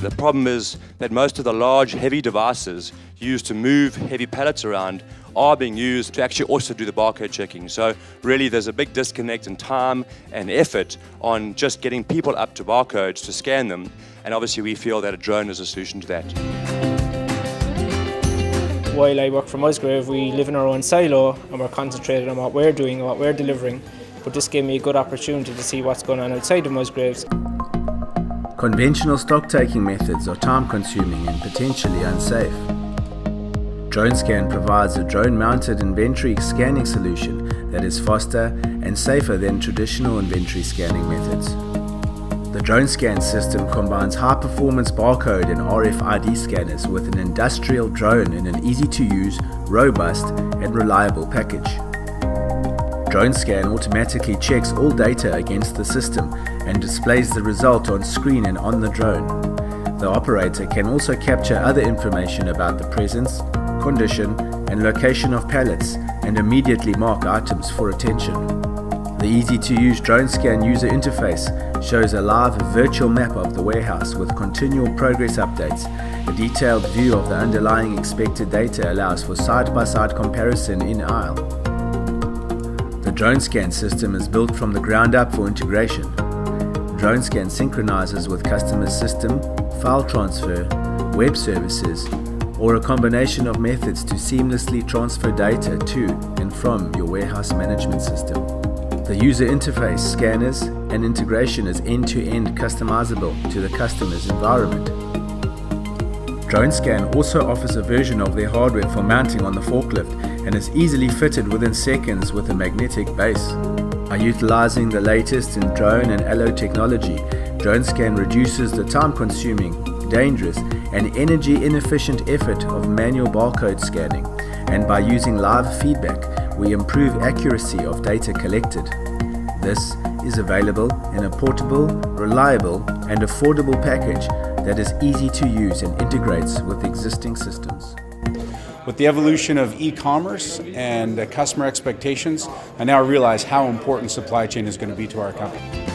The problem is that most of the large, heavy devices used to move heavy pallets around are being used to actually also do the barcode checking. So really there's a big disconnect in time and effort on just getting people up to barcodes to scan them. And obviously we feel that a drone is a solution to that. While I work for Musgrave, we live in our own silo and we're concentrated on what we're doing and what we're delivering. But this gave me a good opportunity to see what's going on outside of Musgraves. Conventional stock-taking methods are time-consuming and potentially unsafe. DroneScan provides a drone-mounted inventory scanning solution that is faster and safer than traditional inventory scanning methods. The DroneScan system combines high-performance barcode and RFID scanners with an industrial drone in an easy-to-use, robust and reliable package. DroneScan automatically checks all data against the system and displays the result on screen and on the drone. The operator can also capture other information about the presence, condition and location of pallets and immediately mark items for attention. The easy-to-use DroneScan user interface shows a live virtual map of the warehouse with continual progress updates. A detailed view of the underlying expected data allows for side-by-side comparison in aisle. The DroneScan system is built from the ground up for integration. DroneScan synchronizes with customer system, file transfer, web services, or a combination of methods to seamlessly transfer data to and from your warehouse management system. The user interface, scanners, and integration is end-to-end customizable to the customer's environment. DroneScan also offers a version of their hardware for mounting on the forklift and is easily fitted within seconds with a magnetic base. By utilizing the latest in drone and allo technology, DroneScan reduces the time-consuming, dangerous, and energy-inefficient effort of manual barcode scanning, and by using live feedback, we improve accuracy of data collected. This is available in a portable, reliable, and affordable package that is easy to use and integrates with existing systems. With the evolution of e-commerce and customer expectations, I now realize how important supply chain is going to be to our company.